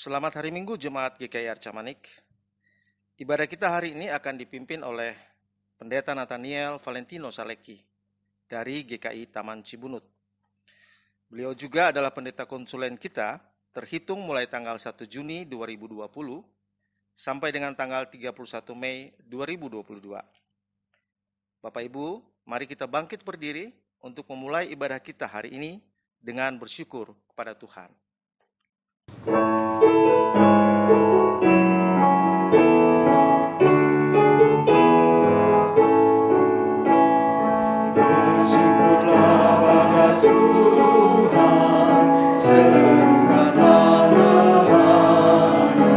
Selamat hari Minggu Jemaat GKI Arca Manik. Ibadah kita hari ini akan dipimpin oleh Pendeta Nathaniel Valentino Saleki dari GKI Taman Cibunut. Beliau juga adalah pendeta konsulen kita terhitung mulai tanggal 1 Juni 2020 sampai dengan tanggal 31 Mei 2022. Bapak Ibu, mari kita bangkit berdiri untuk memulai ibadah kita hari ini dengan bersyukur kepada Tuhan. Bersyukurlah pada Tuhan, serukanlah namanya,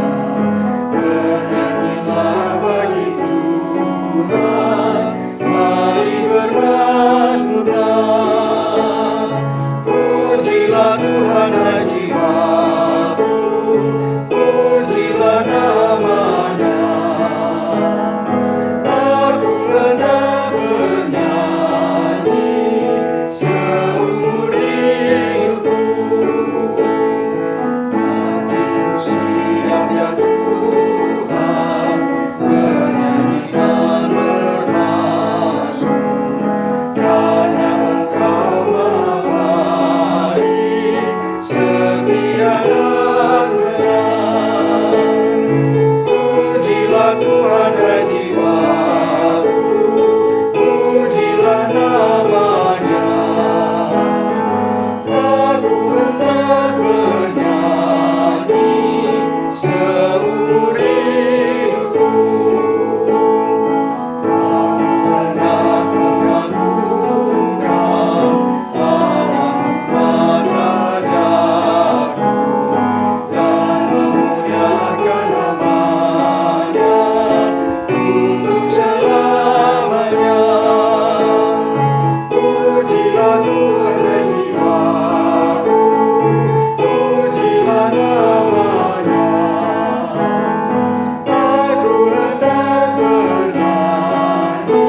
bernyanyilah bagi Tuhan, mari bermazmurlah. Pujilah Tuhan hai jiwaku, pujilah namanya. Aku hendak bernyanyi seumur hidupku. Hatiku siap ya Tuhan, bernyanyi dan bermazmur, karena Engkau Maha baik, setia dan benar. Pujilah Tuhan hai jiwaku, pujilah namanya. Aku hendak bernyanyi seumur hidupku. Aku hendak mengagungkan Allah Rajaku dan memuliakan namanya untuk selamanya. Pujilah Tuhan hai jiwaku, pujilah namanya. Aku hendak bernyanyi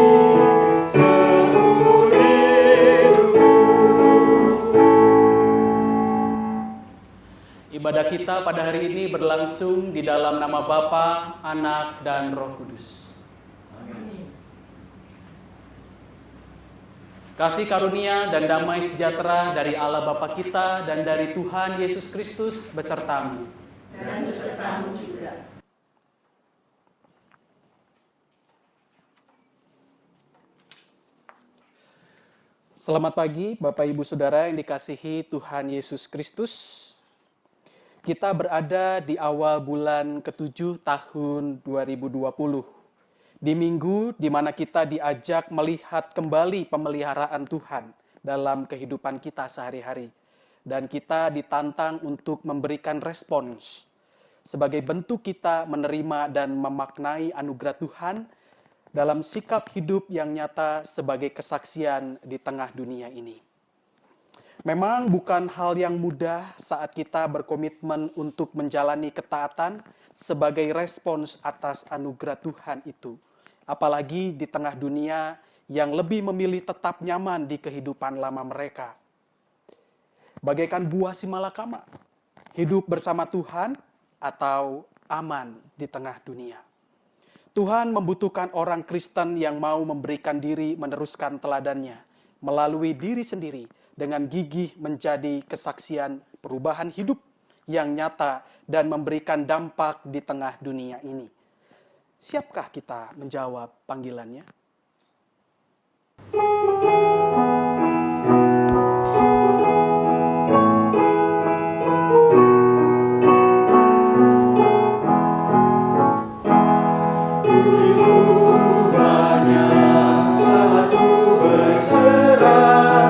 seumur hidupku. Ibadah kita pada hari ini berlangsung di dalam nama Bapa, Anak, dan Roh Kudus. Kasih karunia dan damai sejahtera dari Allah Bapa kita dan dari Tuhan Yesus Kristus besertamu. Dan besertamu juga. Selamat pagi Bapak Ibu Saudara yang dikasihi Tuhan Yesus Kristus. Kita berada di awal bulan ke-7 tahun 2020. Di minggu di mana kita diajak melihat kembali pemeliharaan Tuhan dalam kehidupan kita sehari-hari. Dan kita ditantang untuk memberikan respons sebagai bentuk kita menerima dan memaknai anugerah Tuhan dalam sikap hidup yang nyata sebagai kesaksian di tengah dunia ini. Memang bukan hal yang mudah saat kita berkomitmen untuk menjalani ketaatan sebagai respons atas anugerah Tuhan itu. Apalagi di tengah dunia yang lebih memilih tetap nyaman di kehidupan lama mereka. Bagaikan buah simalakama, hidup bersama Tuhan atau aman di tengah dunia. Tuhan membutuhkan orang Kristen yang mau memberikan diri meneruskan teladannya melalui diri sendiri dengan gigih menjadi kesaksian perubahan hidup yang nyata dan memberikan dampak di tengah dunia ini. Siapkah kita menjawab panggilannya? Banyak saat ku berserah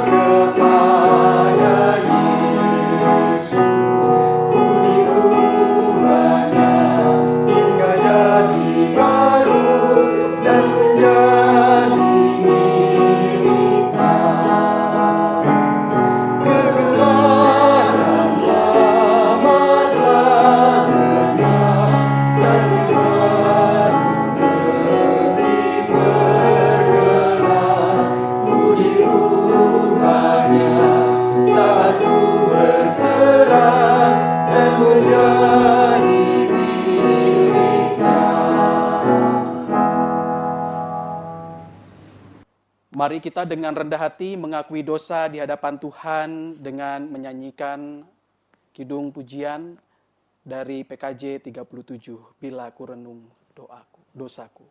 kepada Yesus. Ku diubahnya hingga jadi baru dan menjadi Mari kita dengan rendah hati mengakui dosa di hadapan Tuhan dengan menyanyikan kidung pujian dari PKJ 37, Bila Ku Renung Dosaku. Bila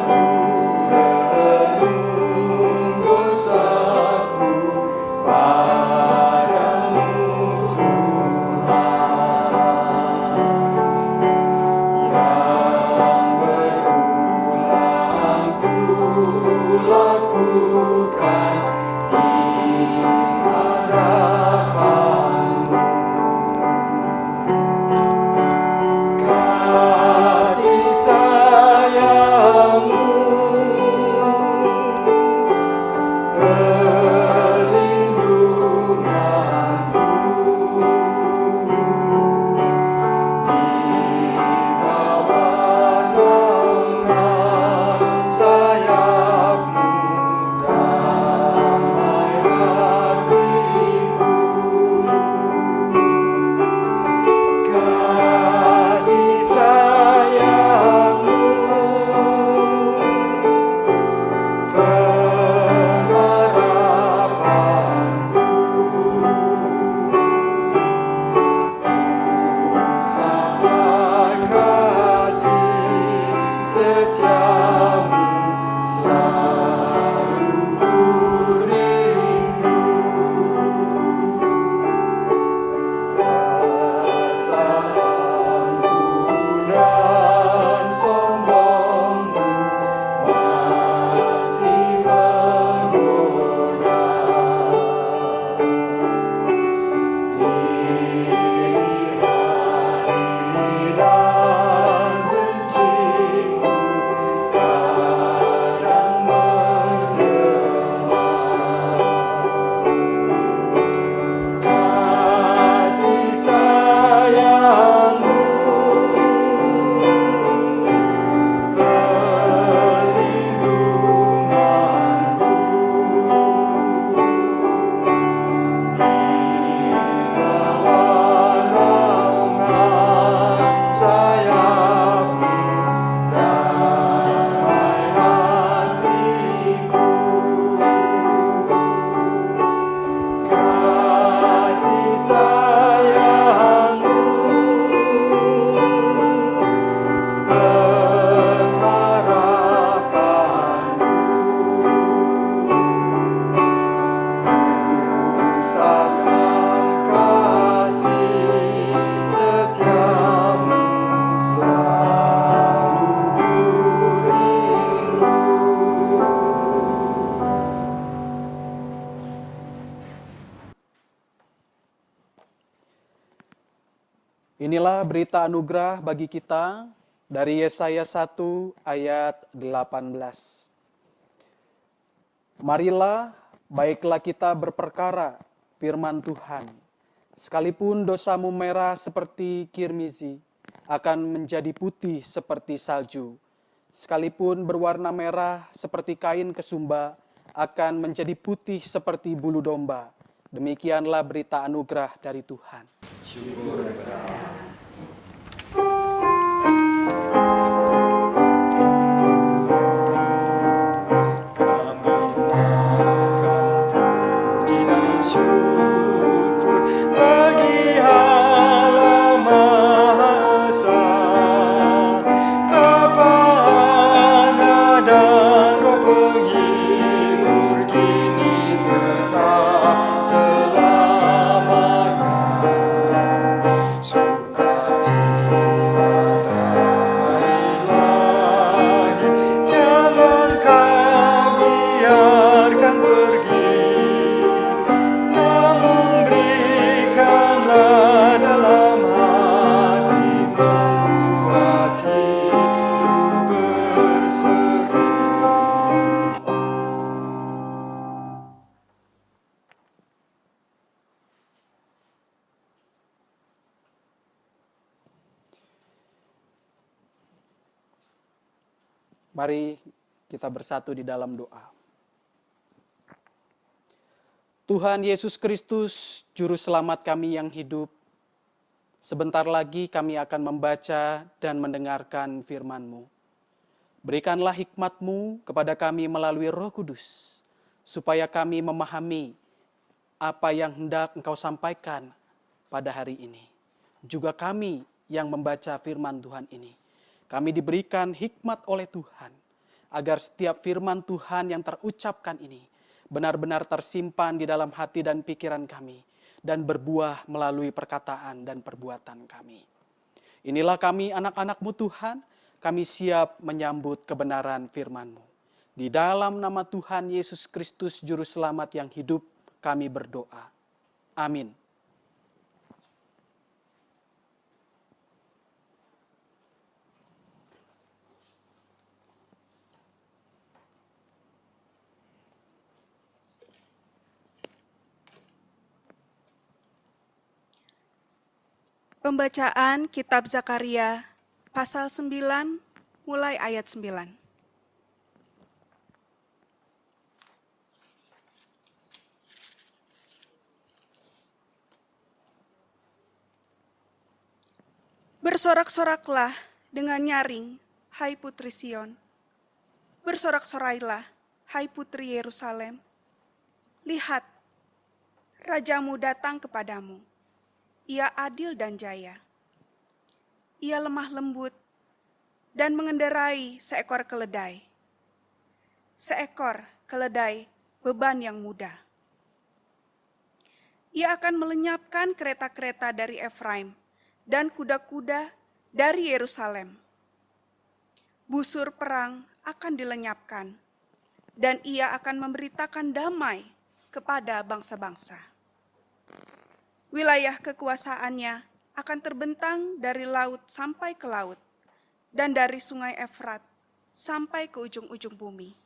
ku renung dosaku padamu Tuhan, yang berulang ku lakukan di hadapanmu. Kasih sayangmu, perlindunganmu, di bawah naungan sayapmu, damai hatiku. Kasih sayangmu, pengharapanku, usaplah kasih setiamu, selalu ku rindu. Rasa angkuh dan sombongmu masih menggoda. Iri hati dan benciku kadang menjelma. Kasih sayangmu, perlindunganku, di bawah naungan sayapmu, damai hatiku. Kasih sayangmu, pengharapanku, usapkan kasih setiamu, selalu ku rindu. Inilah berita anugerah bagi kita dari Yesaya 1 ayat 18. Marilah, baiklah kita berperkara firman Tuhan. Sekalipun dosamu merah seperti kirmizi, akan menjadi putih seperti salju. Sekalipun berwarna merah seperti kain kesumba, akan menjadi putih seperti bulu domba. Demikianlah berita anugerah dari Tuhan. Kami naikkan puji dan syukur bagi Allah Maha Esa, Bapa, Anak, dan Roh Penghibur, kini tetap selamanya. Sukacita damai ilahi, jangan kau biarkan pergi, namun berikanlah dalam hati, membuat hidup berseri. Mari kita bersatu di dalam doa. Tuhan Yesus Kristus, Juru Selamat kami yang hidup, sebentar lagi kami akan membaca dan mendengarkan firman-Mu. Berikanlah hikmat-Mu kepada kami melalui Roh Kudus, supaya kami memahami apa yang hendak Engkau sampaikan pada hari ini. Juga kami yang membaca firman Tuhan ini, kami diberikan hikmat oleh Tuhan, agar setiap firman Tuhan yang terucapkan ini benar-benar tersimpan di dalam hati dan pikiran kami, dan berbuah melalui perkataan dan perbuatan kami. Inilah kami anak-anak-Mu Tuhan, kami siap menyambut kebenaran firman-Mu. Di dalam nama Tuhan Yesus Kristus Juru Selamat yang hidup, kami berdoa. Amin. Pembacaan Kitab Zakaria, pasal 9, mulai ayat 9. Bersorak-soraklah dengan nyaring, hai putri Sion. Bersorak-sorailah, hai putri Yerusalem. Lihat, rajamu datang kepadamu. Ia adil dan jaya. Ia lemah lembut dan mengendarai seekor keledai. Seekor keledai beban yang mudah. Ia akan melenyapkan kereta-kereta dari Efraim dan kuda-kuda dari Yerusalem. Busur perang akan dilenyapkan, dan ia akan memberitakan damai kepada bangsa-bangsa. Wilayah kekuasaannya akan terbentang dari laut sampai ke laut, dan dari sungai Efrat sampai ke ujung-ujung bumi.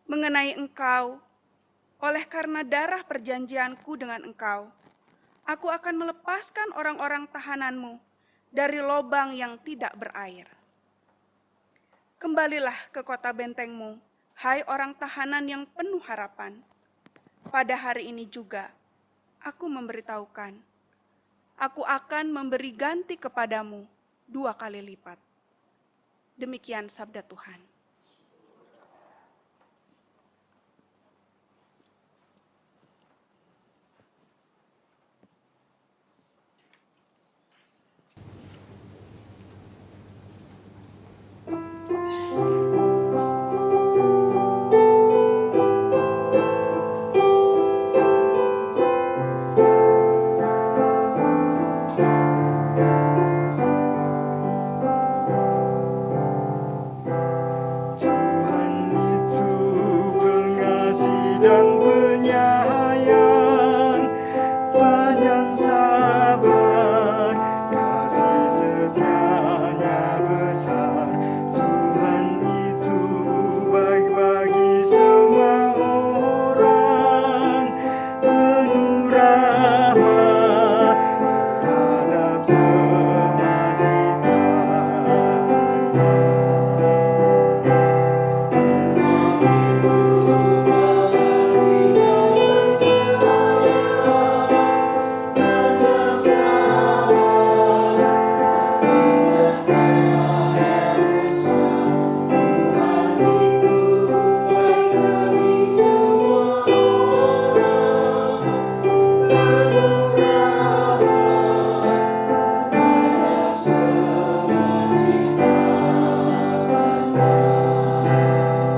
Mengenai engkau, oleh karena darah perjanjianku dengan engkau, aku akan melepaskan orang-orang tahananmu dari lobang yang tidak berair. Kembalilah ke kota bentengmu, hai orang tahanan yang penuh harapan. Pada hari ini juga, aku memberitahukan, aku akan memberi ganti kepadamu 2 kali lipat. Demikian sabda Tuhan. Tuhan itu pengasih dan penyayang, panjang sabar, kasih setianya besar. Tuhan itu baik bagi semua orang, penuh rahmat terhadap semua ciptaannya.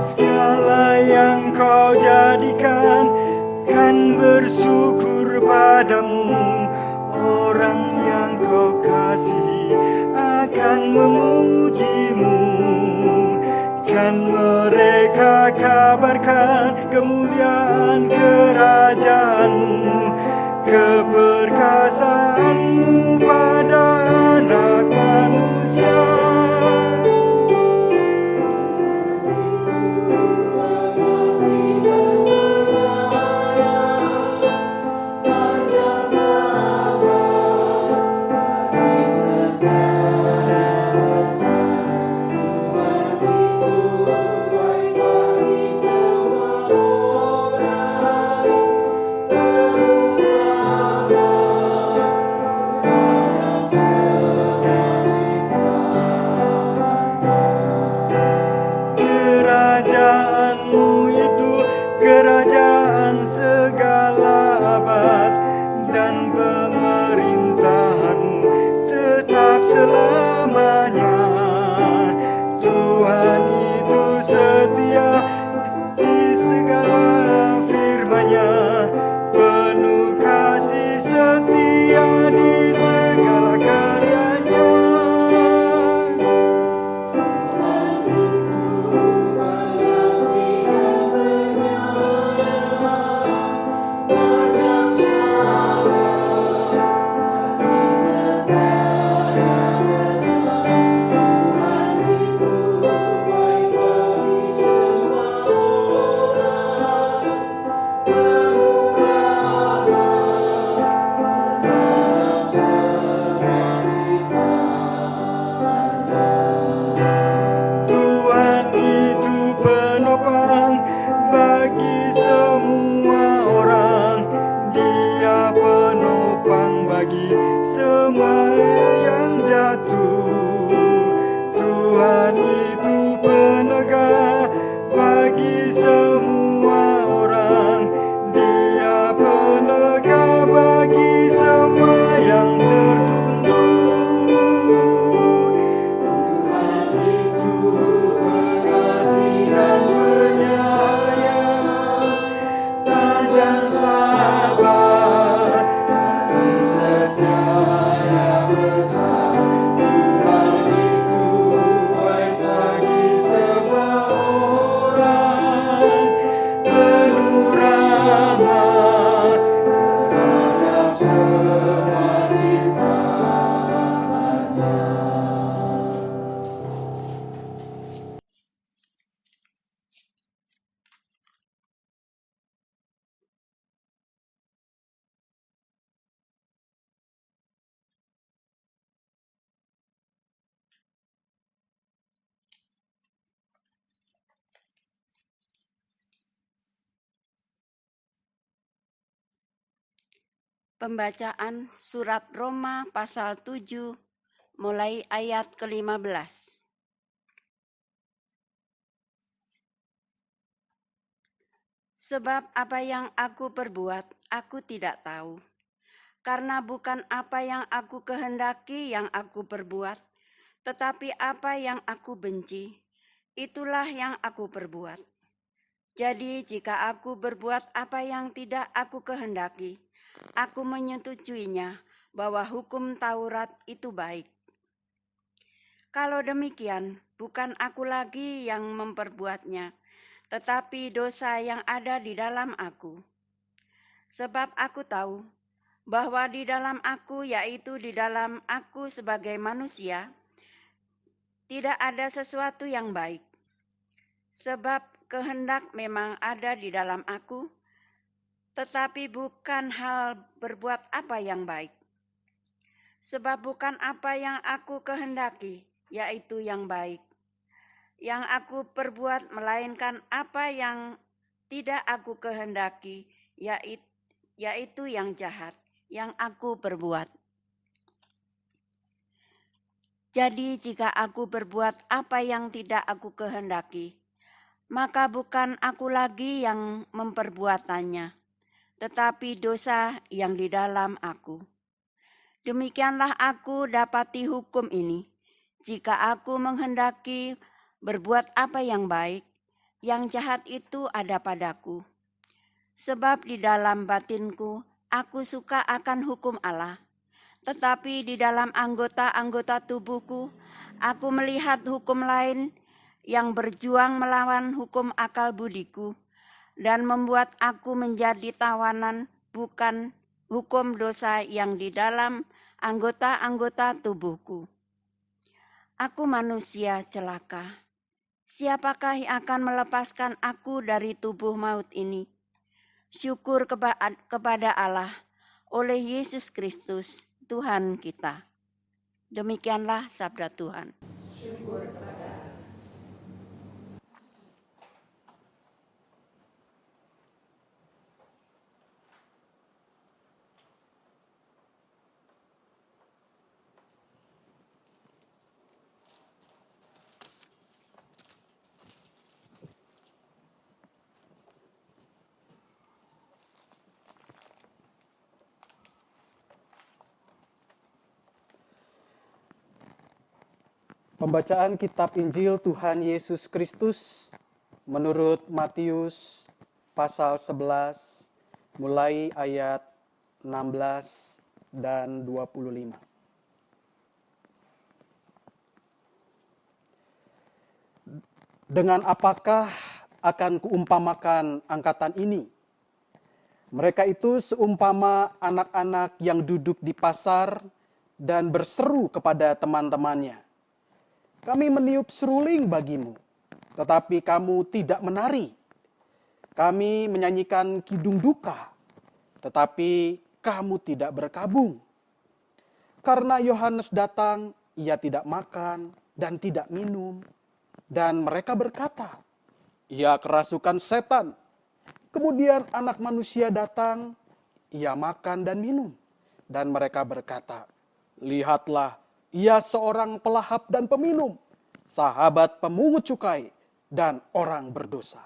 Segala yang kau jadikan kan bersyukur padamu. Orang yang kau kasih akan memujimu. Kan mereka kabarkan kemuliaan kerajaanmu, keperkasaanmu pada anak manusia. Pembacaan surat Roma pasal 7 mulai ayat ke-15. Sebab apa yang aku perbuat, aku tidak tahu. Karena bukan apa yang aku kehendaki yang aku perbuat, tetapi apa yang aku benci, itulah yang aku perbuat. Jadi jika aku berbuat apa yang tidak aku kehendaki, aku menyetujuinya bahwa hukum Taurat itu baik. Kalau demikian, bukan aku lagi yang memperbuatnya, tetapi dosa yang ada di dalam aku. Sebab aku tahu bahwa di dalam aku, yaitu di dalam aku sebagai manusia, tidak ada sesuatu yang baik. Sebab kehendak memang ada di dalam aku, tetapi bukan hal berbuat apa yang baik. Sebab bukan apa yang aku kehendaki, yaitu yang baik, yang aku perbuat, melainkan apa yang tidak aku kehendaki, yaitu yang jahat, yang aku perbuat. Jadi jika aku berbuat apa yang tidak aku kehendaki, maka bukan aku lagi yang memperbuatannya, tetapi dosa yang di dalam aku. Demikianlah aku dapati hukum ini, jika aku menghendaki berbuat apa yang baik, yang jahat itu ada padaku. Sebab di dalam batinku aku suka akan hukum Allah, tetapi di dalam anggota-anggota tubuhku aku melihat hukum lain yang berjuang melawan hukum akal budiku dan membuat aku menjadi tawanan bukan hukum dosa yang di dalam anggota-anggota tubuhku. Aku manusia celaka. Siapakah yang akan melepaskan aku dari tubuh maut ini? Syukur kepada Allah oleh Yesus Kristus Tuhan kita. Demikianlah sabda Tuhan. Syukur kepada Pembacaan Kitab Injil Tuhan Yesus Kristus menurut Matius pasal 11 mulai ayat 16 dan 25. Dengan apakah akan kuumpamakan angkatan ini? Mereka itu seumpama anak-anak yang duduk di pasar dan berseru kepada teman-temannya, "Kami meniup seruling bagimu, tetapi kamu tidak menari. Kami menyanyikan kidung duka, tetapi kamu tidak berkabung. Karena Yohanes datang, ia tidak makan dan tidak minum." Dan mereka berkata, "Ia kerasukan setan." Kemudian Anak Manusia datang, ia makan dan minum. Dan mereka berkata, "Lihatlah, ia seorang pelahap dan peminum, sahabat pemungut cukai dan orang berdosa."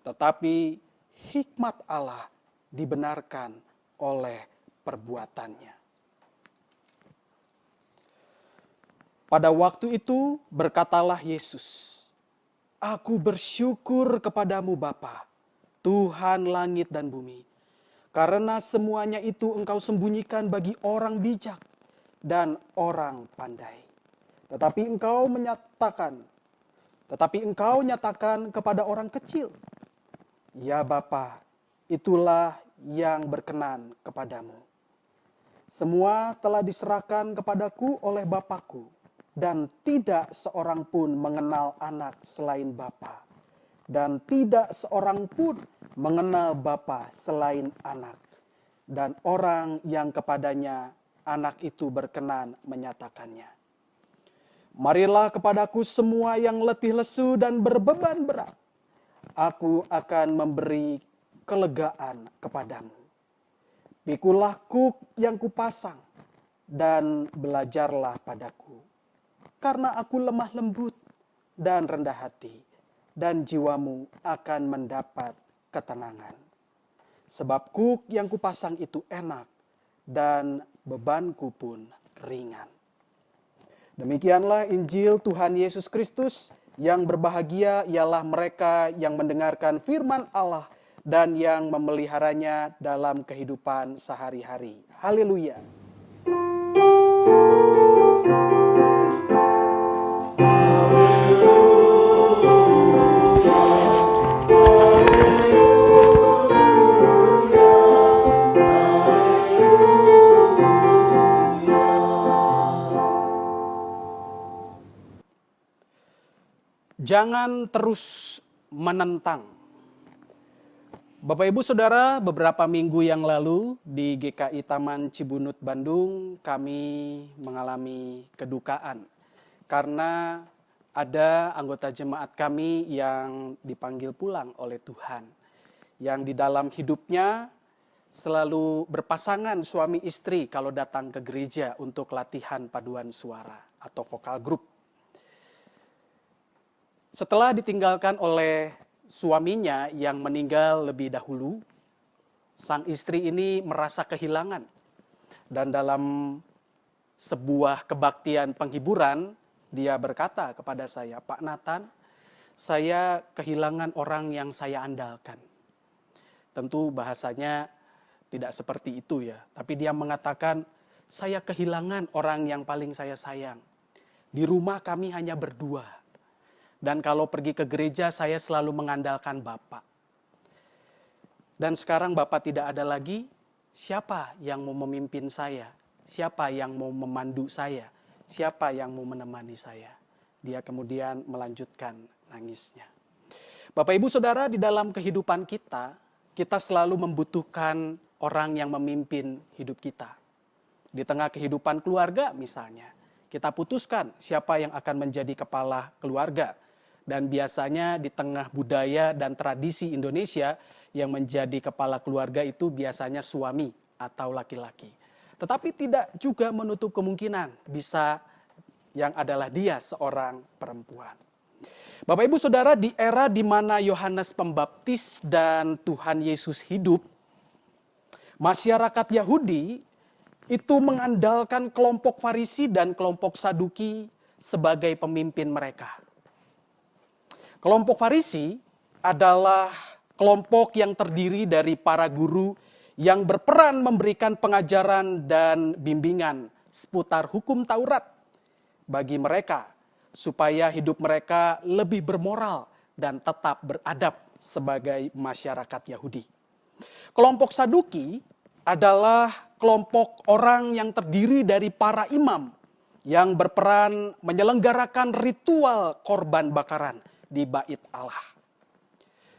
Tetapi hikmat Allah dibenarkan oleh perbuatannya. Pada waktu itu berkatalah Yesus, "Aku bersyukur kepadamu Bapa, Tuhan langit dan bumi, karena semuanya itu Engkau sembunyikan bagi orang bijak dan orang pandai. Tetapi engkau nyatakan kepada orang kecil. Ya Bapa, itulah yang berkenan kepadamu. Semua telah diserahkan kepadaku oleh Bapakku, dan tidak seorang pun mengenal anak selain Bapa, dan tidak seorang pun mengenal Bapa selain anak, dan orang yang kepadanya anak itu berkenan menyatakannya. Marilah kepadaku semua yang letih lesu dan berbeban berat. Aku akan memberi kelegaan kepadamu. Pikulah kuk yang kupasang, dan belajarlah padaku. Karena aku lemah lembut dan rendah hati, dan jiwamu akan mendapat ketenangan. Sebab kuk yang kupasang itu enak, dan bebanku pun ringan. Demikianlah Injil Tuhan Yesus Kristus. Yang berbahagia ialah mereka yang mendengarkan firman Allah dan yang memeliharanya dalam kehidupan sehari-hari. Haleluya. Jangan terus menentang. Bapak Ibu Saudara, beberapa minggu yang lalu di GKI Taman Cibunut Bandung kami mengalami kedukaan karena ada anggota jemaat kami yang dipanggil pulang oleh Tuhan, yang di dalam hidupnya selalu berpasangan suami istri kalau datang ke gereja untuk latihan paduan suara atau vokal group. Setelah ditinggalkan oleh suaminya yang meninggal lebih dahulu, sang istri ini merasa kehilangan. Dan dalam sebuah kebaktian penghiburan, dia berkata kepada saya, "Pak Nathan, saya kehilangan orang yang saya andalkan." Tentu bahasanya tidak seperti itu ya, tapi dia mengatakan, "Saya kehilangan orang yang paling saya sayang. Di rumah kami hanya berdua. Dan kalau pergi ke gereja saya selalu mengandalkan Bapak. Dan sekarang Bapak tidak ada lagi, siapa yang mau memimpin saya? Siapa yang mau memandu saya? Siapa yang mau menemani saya?" Dia kemudian melanjutkan nangisnya. Bapak Ibu Saudara, di dalam kehidupan kita selalu membutuhkan orang yang memimpin hidup kita. Di tengah kehidupan keluarga misalnya, kita putuskan siapa yang akan menjadi kepala keluarga. Dan biasanya di tengah budaya dan tradisi Indonesia yang menjadi kepala keluarga itu biasanya suami atau laki-laki. Tetapi tidak juga menutup kemungkinan bisa yang adalah dia seorang perempuan. Bapak Ibu Saudara, di era di mana Yohanes Pembaptis dan Tuhan Yesus hidup, masyarakat Yahudi itu mengandalkan kelompok Farisi dan kelompok Saduki sebagai pemimpin mereka. Kelompok Farisi adalah kelompok yang terdiri dari para guru yang berperan memberikan pengajaran dan bimbingan seputar hukum Taurat bagi mereka supaya hidup mereka lebih bermoral dan tetap beradab sebagai masyarakat Yahudi. Kelompok Saduki adalah kelompok orang yang terdiri dari para imam yang berperan menyelenggarakan ritual korban bakaran di bait Allah.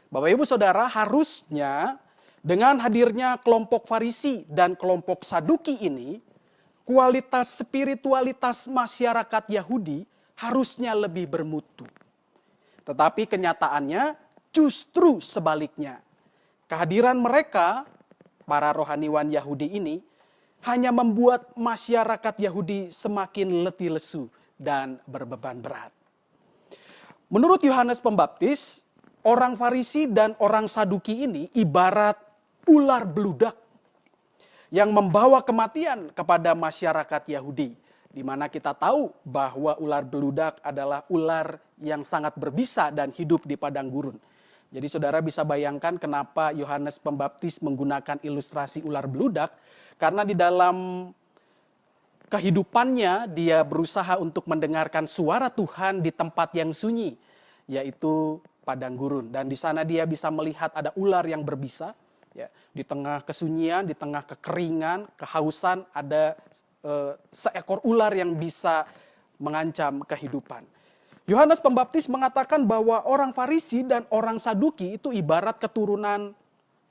Bapak Ibu Saudara, harusnya dengan hadirnya kelompok Farisi dan kelompok Saduki ini, kualitas spiritualitas masyarakat Yahudi harusnya lebih bermutu. Tetapi kenyataannya justru sebaliknya. Kehadiran mereka, para rohaniwan Yahudi ini, hanya membuat masyarakat Yahudi semakin letih lesu dan berbeban berat. Menurut Yohanes Pembaptis, orang Farisi dan orang Saduki ini ibarat ular beludak yang membawa kematian kepada masyarakat Yahudi. Di mana kita tahu bahwa ular beludak adalah ular yang sangat berbisa dan hidup di padang gurun. Jadi saudara bisa bayangkan kenapa Yohanes Pembaptis menggunakan ilustrasi ular beludak. Karena di dalam kehidupannya dia berusaha untuk mendengarkan suara Tuhan di tempat yang sunyi, yaitu padang gurun. Dan di sana dia bisa melihat ada ular yang berbisa, ya, di tengah kesunyian, di tengah kekeringan, kehausan, ada seekor ular yang bisa mengancam kehidupan. Yohanes Pembaptis mengatakan bahwa orang Farisi dan orang Saduki itu ibarat keturunan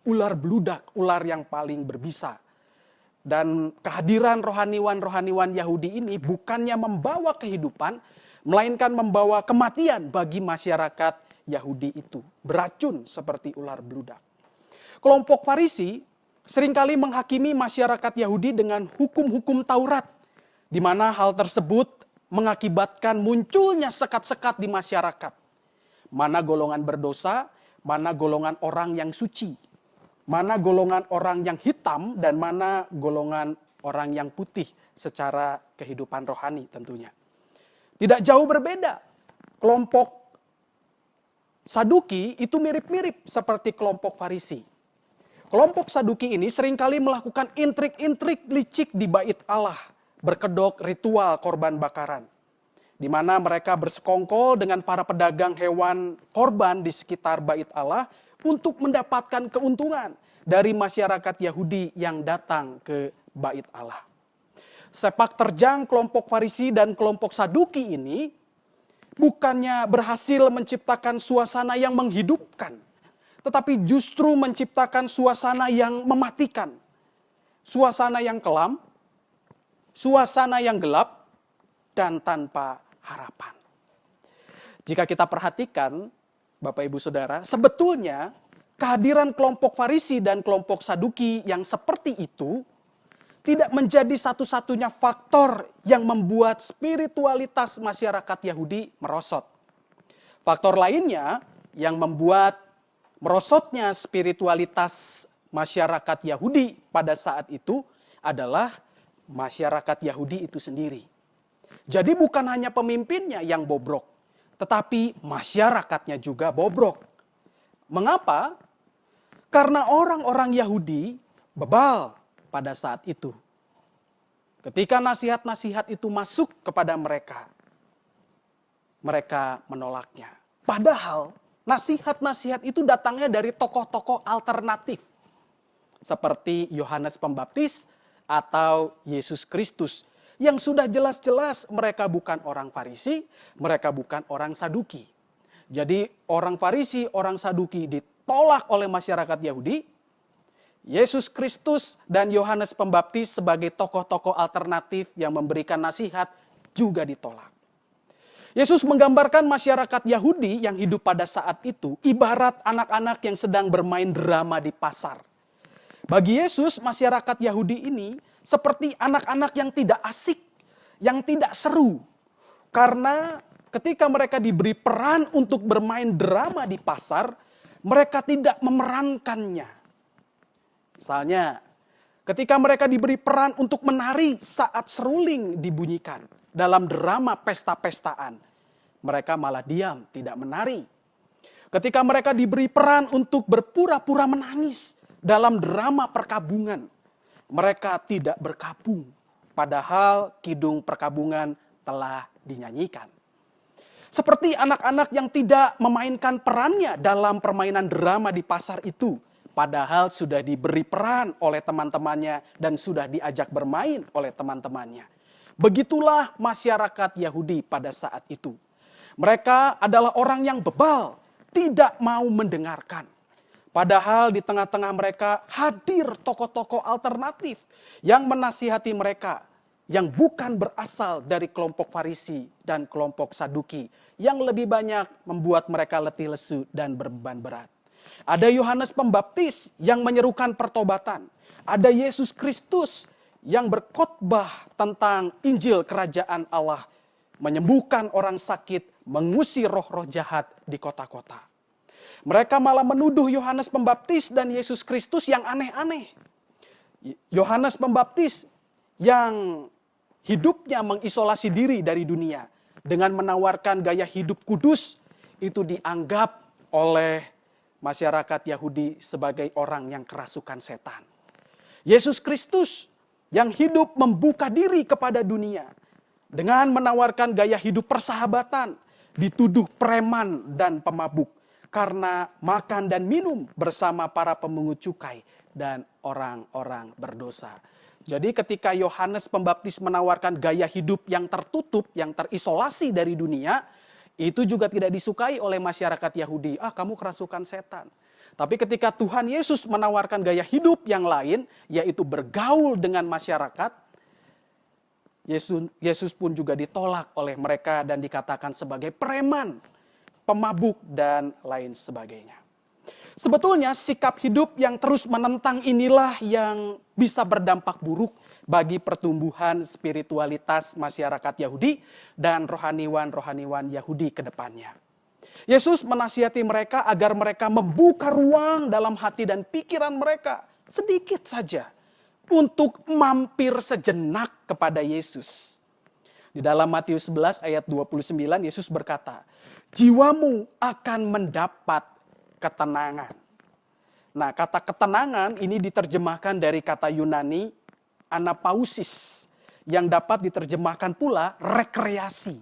ular beludak, ular yang paling berbisa. Dan kehadiran rohaniwan-rohaniwan Yahudi ini bukannya membawa kehidupan, melainkan membawa kematian bagi masyarakat Yahudi itu. Beracun seperti ular beludak. Kelompok Farisi seringkali menghakimi masyarakat Yahudi dengan hukum-hukum Taurat, di mana hal tersebut mengakibatkan munculnya sekat-sekat di masyarakat. Mana golongan berdosa, mana golongan orang yang suci, mana golongan orang yang hitam, dan mana golongan orang yang putih secara kehidupan rohani tentunya. Tidak jauh berbeda. Kelompok Saduki itu mirip-mirip seperti kelompok Farisi. Kelompok Saduki ini seringkali melakukan intrik-intrik licik di bait Allah, berkedok ritual korban bakaran, di mana mereka bersekongkol dengan para pedagang hewan korban di sekitar bait Allah untuk mendapatkan keuntungan dari masyarakat Yahudi yang datang ke bait Allah. Sepak terjang kelompok Farisi dan kelompok Saduki ini bukannya berhasil menciptakan suasana yang menghidupkan, tetapi justru menciptakan suasana yang mematikan. Suasana yang kelam, suasana yang gelap, dan tanpa harapan. Jika kita perhatikan, Bapak Ibu Saudara, sebetulnya kehadiran kelompok Farisi dan kelompok Saduki yang seperti itu tidak menjadi satu-satunya faktor yang membuat spiritualitas masyarakat Yahudi merosot. Faktor lainnya yang membuat merosotnya spiritualitas masyarakat Yahudi pada saat itu adalah masyarakat Yahudi itu sendiri. Jadi bukan hanya pemimpinnya yang bobrok, tetapi masyarakatnya juga bobrok. Mengapa? Karena orang-orang Yahudi bebal pada saat itu. Ketika nasihat-nasihat itu masuk kepada mereka, mereka menolaknya. Padahal nasihat-nasihat itu datangnya dari tokoh-tokoh alternatif. Seperti Yohanes Pembaptis atau Yesus Kristus. Yang sudah jelas-jelas mereka bukan orang Farisi, mereka bukan orang Saduki. Jadi orang Farisi, orang Saduki ditolak oleh masyarakat Yahudi. Yesus Kristus dan Yohanes Pembaptis sebagai tokoh-tokoh alternatif yang memberikan nasihat juga ditolak. Yesus menggambarkan masyarakat Yahudi yang hidup pada saat itu ibarat anak-anak yang sedang bermain drama di pasar. Bagi Yesus, masyarakat Yahudi ini seperti anak-anak yang tidak asik, yang tidak seru. Karena ketika mereka diberi peran untuk bermain drama di pasar, mereka tidak memerankannya. Misalnya, ketika mereka diberi peran untuk menari saat seruling dibunyikan dalam drama pesta-pestaan, mereka malah diam, tidak menari. Ketika mereka diberi peran untuk berpura-pura menangis dalam drama perkabungan, mereka tidak berkabung, padahal kidung perkabungan telah dinyanyikan. Seperti anak-anak yang tidak memainkan perannya dalam permainan drama di pasar itu, padahal sudah diberi peran oleh teman-temannya dan sudah diajak bermain oleh teman-temannya. Begitulah masyarakat Yahudi pada saat itu. Mereka adalah orang yang bebal, tidak mau mendengarkan. Padahal di tengah-tengah mereka hadir tokoh-tokoh alternatif yang menasihati mereka, yang bukan berasal dari kelompok Farisi dan kelompok Saduki, yang lebih banyak membuat mereka letih lesu dan berbeban berat. Ada Yohanes Pembaptis yang menyerukan pertobatan. Ada Yesus Kristus yang berkhotbah tentang Injil Kerajaan Allah, menyembuhkan orang sakit, mengusir roh-roh jahat di kota-kota. Mereka malah menuduh Yohanes Pembaptis dan Yesus Kristus yang aneh-aneh. Yohanes Pembaptis yang hidupnya mengisolasi diri dari dunia dengan menawarkan gaya hidup kudus, itu dianggap oleh masyarakat Yahudi sebagai orang yang kerasukan setan. Yesus Kristus yang hidup membuka diri kepada dunia dengan menawarkan gaya hidup persahabatan, dituduh preman dan pemabuk karena makan dan minum bersama para pemungut cukai dan orang-orang berdosa. Jadi ketika Yohanes Pembaptis menawarkan gaya hidup yang tertutup, yang terisolasi dari dunia, itu juga tidak disukai oleh masyarakat Yahudi. Kamu kerasukan setan. Tapi ketika Tuhan Yesus menawarkan gaya hidup yang lain, yaitu bergaul dengan masyarakat, Yesus pun juga ditolak oleh mereka dan dikatakan sebagai preman, pemabuk, dan lain sebagainya. Sebetulnya sikap hidup yang terus menentang inilah yang bisa berdampak buruk bagi pertumbuhan spiritualitas masyarakat Yahudi dan rohaniwan-rohaniwan Yahudi ke depannya. Yesus menasihati mereka agar mereka membuka ruang dalam hati dan pikiran mereka sedikit saja untuk mampir sejenak kepada Yesus. Di dalam Matius 11 ayat 29 Yesus berkata, "Jiwamu akan mendapat ketenangan." Nah, kata ketenangan ini diterjemahkan dari kata Yunani anapausis yang dapat diterjemahkan pula rekreasi.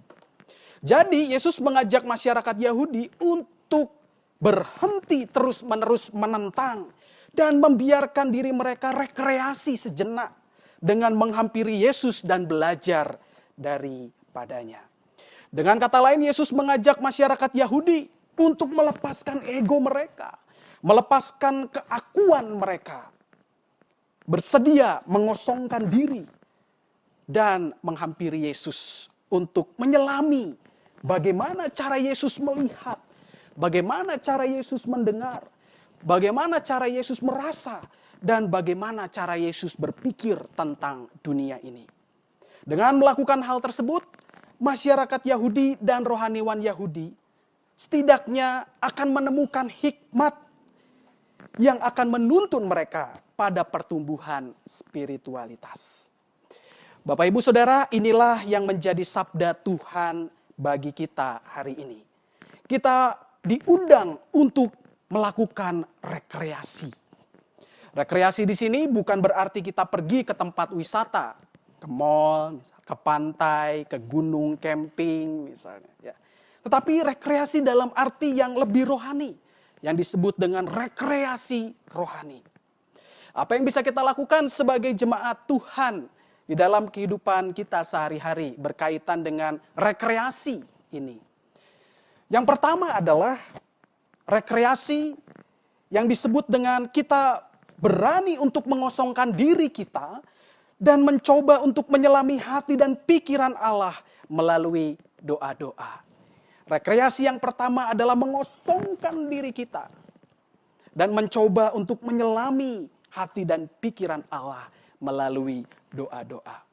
Jadi Yesus mengajak masyarakat Yahudi untuk berhenti terus-menerus menentang dan membiarkan diri mereka rekreasi sejenak dengan menghampiri Yesus dan belajar daripadanya. Dengan kata lain, Yesus mengajak masyarakat Yahudi untuk melepaskan ego mereka, melepaskan keakuan mereka, bersedia mengosongkan diri dan menghampiri Yesus untuk menyelami bagaimana cara Yesus melihat, bagaimana cara Yesus mendengar, bagaimana cara Yesus merasa, dan bagaimana cara Yesus berpikir tentang dunia ini. Dengan melakukan hal tersebut, masyarakat Yahudi dan rohaniwan Yahudi setidaknya akan menemukan hikmat yang akan menuntun mereka pada pertumbuhan spiritualitas. Bapak Ibu Saudara, inilah yang menjadi sabda Tuhan bagi kita hari ini. Kita diundang untuk melakukan rekreasi. Rekreasi di sini bukan berarti kita pergi ke tempat wisata, ke mall, ke pantai, ke gunung, camping misalnya. Ya. Tetapi rekreasi dalam arti yang lebih rohani, yang disebut dengan rekreasi rohani. Apa yang bisa kita lakukan sebagai jemaat Tuhan di dalam kehidupan kita sehari-hari berkaitan dengan rekreasi ini? Yang pertama adalah rekreasi yang disebut dengan kita berani untuk mengosongkan diri kita dan mencoba untuk menyelami hati dan pikiran Allah melalui doa-doa. Rekreasi yang pertama adalah mengosongkan diri kita dan mencoba untuk menyelami hati dan pikiran Allah melalui doa-doa.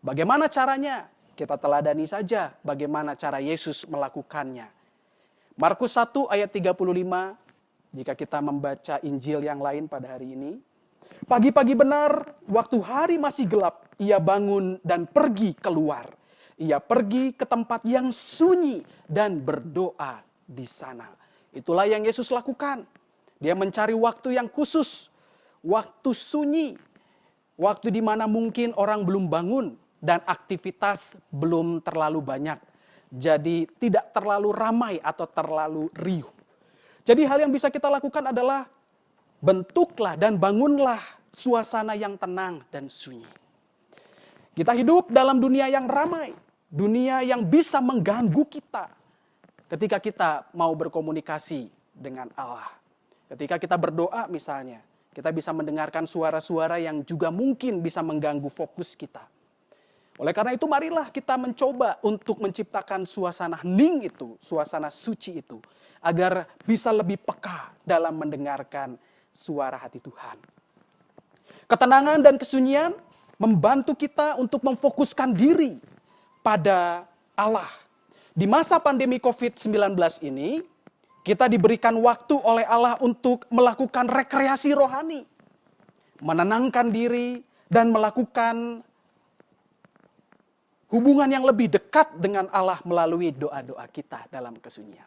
Bagaimana caranya? Kita teladani saja bagaimana cara Yesus melakukannya. Markus 1 ayat 35, jika kita membaca Injil yang lain pada hari ini. Pagi-pagi benar, waktu hari masih gelap, ia bangun dan pergi keluar. Ia pergi ke tempat yang sunyi dan berdoa di sana. Itulah yang Yesus lakukan. Dia mencari waktu yang khusus, waktu sunyi, waktu di mana mungkin orang belum bangun dan aktivitas belum terlalu banyak. Jadi tidak terlalu ramai atau terlalu riuh. Jadi hal yang bisa kita lakukan adalah bentuklah dan bangunlah suasana yang tenang dan sunyi. Kita hidup dalam dunia yang ramai, dunia yang bisa mengganggu kita ketika kita mau berkomunikasi dengan Allah. Ketika kita berdoa misalnya, kita bisa mendengarkan suara-suara yang juga mungkin bisa mengganggu fokus kita. Oleh karena itu marilah kita mencoba untuk menciptakan suasana hening itu, suasana suci itu, agar bisa lebih peka dalam mendengarkan suara hati Tuhan. Ketenangan dan kesunyian membantu kita untuk memfokuskan diri pada Allah. Di masa pandemi COVID-19 ini, kita diberikan waktu oleh Allah untuk melakukan rekreasi rohani, menenangkan diri, dan melakukan hubungan yang lebih dekat dengan Allah melalui doa-doa kita dalam kesunyian.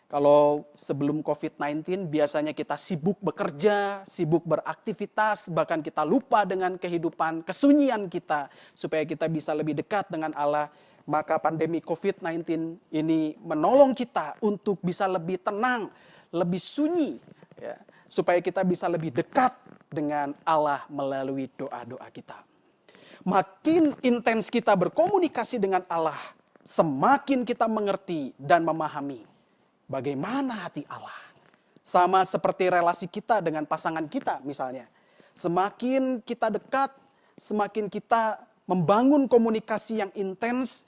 Kalau sebelum COVID-19 biasanya kita sibuk bekerja, sibuk beraktivitas, bahkan kita lupa dengan kehidupan kesunyian kita supaya kita bisa lebih dekat dengan Allah. Maka pandemi COVID-19 ini menolong kita untuk bisa lebih tenang, lebih sunyi, ya, supaya kita bisa lebih dekat dengan Allah melalui doa-doa kita. Makin intens kita berkomunikasi dengan Allah, semakin kita mengerti dan memahami bagaimana hati Allah. Sama seperti relasi kita dengan pasangan kita misalnya. Semakin kita dekat, semakin kita membangun komunikasi yang intens,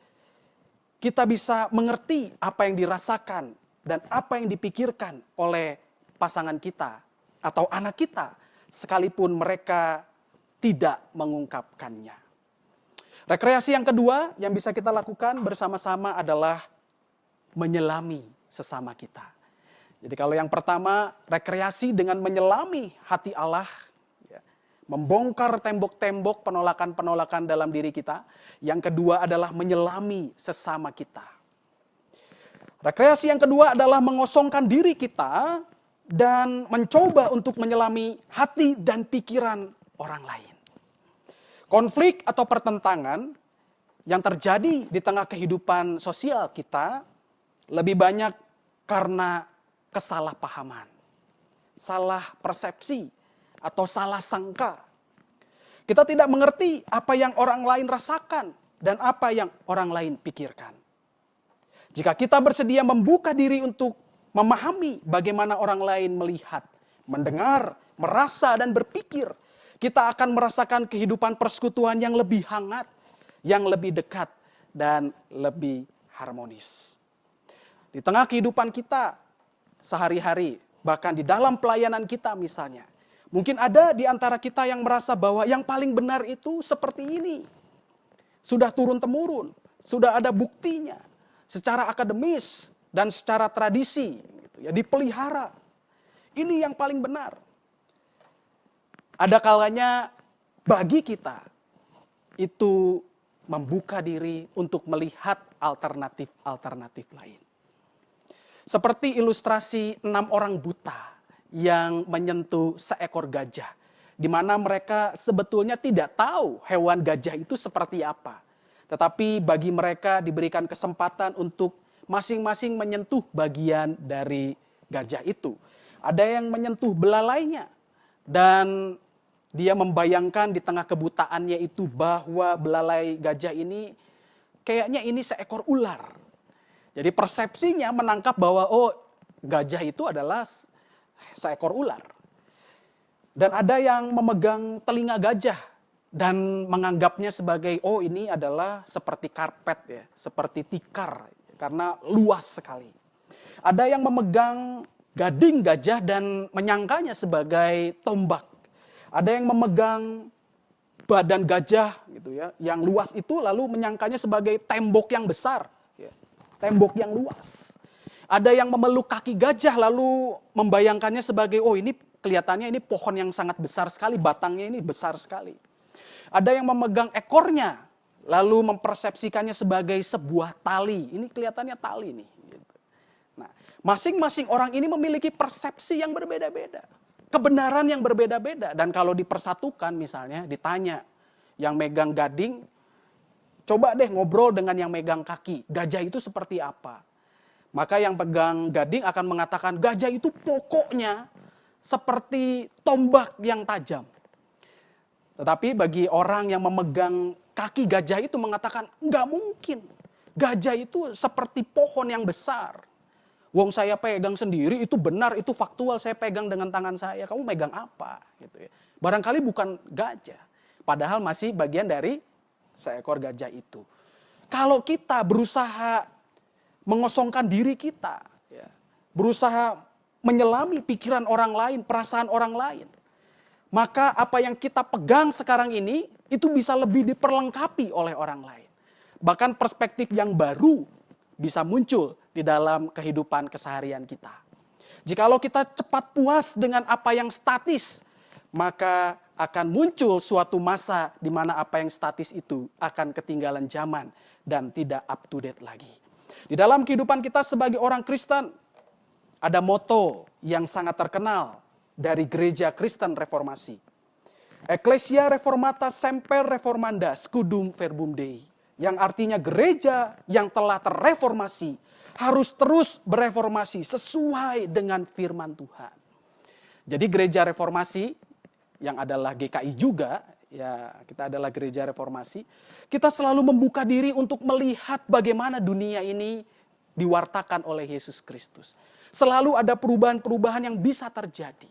kita bisa mengerti apa yang dirasakan dan apa yang dipikirkan oleh pasangan kita atau anak kita, sekalipun mereka tidak mengungkapkannya. Rekreasi yang kedua yang bisa kita lakukan bersama-sama adalah menyelami sesama kita. Jadi kalau yang pertama, rekreasi dengan menyelami hati Allah, ya, membongkar tembok-tembok penolakan-penolakan dalam diri kita. Yang kedua adalah menyelami sesama kita. Rekreasi yang kedua adalah mengosongkan diri kita dan mencoba untuk menyelami hati dan pikiran orang lain. Konflik atau pertentangan yang terjadi di tengah kehidupan sosial kita lebih banyak karena kesalahpahaman, salah persepsi, atau salah sangka. Kita tidak mengerti apa yang orang lain rasakan dan apa yang orang lain pikirkan. Jika kita bersedia membuka diri untuk memahami bagaimana orang lain melihat, mendengar, merasa, dan berpikir, kita akan merasakan kehidupan persekutuan yang lebih hangat, yang lebih dekat, dan lebih harmonis. Di tengah kehidupan kita sehari-hari, bahkan di dalam pelayanan kita misalnya, mungkin ada di antara kita yang merasa bahwa yang paling benar itu seperti ini. Sudah turun-temurun, sudah ada buktinya, secara akademis dan secara tradisi, gitu ya, dipelihara. Ini yang paling benar. Ada kalanya bagi kita itu membuka diri untuk melihat alternatif-alternatif lain. Seperti ilustrasi 6 orang buta yang menyentuh seekor gajah, di mana mereka sebetulnya tidak tahu hewan gajah itu seperti apa. Tetapi bagi mereka diberikan kesempatan untuk masing-masing menyentuh bagian dari gajah itu. Ada yang menyentuh belalainya, dan dia membayangkan di tengah kebutaannya itu bahwa belalai gajah ini kayaknya ini seekor ular. Jadi persepsinya menangkap bahwa gajah itu adalah seekor ular. Dan ada yang memegang telinga gajah dan menganggapnya sebagai ini adalah seperti karpet ya, seperti tikar karena luas sekali. Ada yang memegang gading gajah dan menyangkanya sebagai tombak. Ada yang memegang badan gajah gitu ya, yang luas itu lalu menyangkanya sebagai tembok yang besar. Tembok yang luas. Ada yang memeluk kaki gajah lalu membayangkannya sebagai ini kelihatannya ini pohon yang sangat besar sekali, batangnya ini besar sekali. Ada yang memegang ekornya lalu mempersepsikannya sebagai sebuah tali. Ini kelihatannya tali nih. Nah, masing-masing orang ini memiliki persepsi yang berbeda-beda, kebenaran yang berbeda-beda. Dan kalau dipersatukan misalnya ditanya yang megang gading, coba deh ngobrol dengan yang megang kaki. Gajah itu seperti apa? Maka yang pegang gading akan mengatakan gajah itu pokoknya seperti tombak yang tajam. Tetapi bagi orang yang memegang kaki gajah itu mengatakan enggak mungkin. Gajah itu seperti pohon yang besar. Wong saya pegang sendiri itu benar, itu faktual, saya pegang dengan tangan saya. Kamu megang apa? Gitu ya. Barangkali bukan gajah. Padahal masih bagian dari seekor gajah itu. Kalau kita berusaha mengosongkan diri kita, ya, berusaha menyelami pikiran orang lain, perasaan orang lain, maka apa yang kita pegang sekarang ini itu bisa lebih diperlengkapi oleh orang lain. Bahkan perspektif yang baru bisa muncul di dalam kehidupan keseharian kita. Jikalau kita cepat puas dengan apa yang statis, maka akan muncul suatu masa di mana apa yang statis itu akan ketinggalan zaman dan tidak up to date lagi. Di dalam kehidupan kita sebagai orang Kristen, ada moto yang sangat terkenal dari Gereja Kristen Reformasi. Ecclesia Reformata Semper Reformanda Scudum Verbum Dei. Yang artinya gereja yang telah terreformasi harus terus bereformasi sesuai dengan firman Tuhan. Jadi gereja reformasi yang adalah GKI juga, ya kita adalah gereja reformasi, kita selalu membuka diri untuk melihat bagaimana dunia ini diwartakan oleh Yesus Kristus. Selalu ada perubahan-perubahan yang bisa terjadi.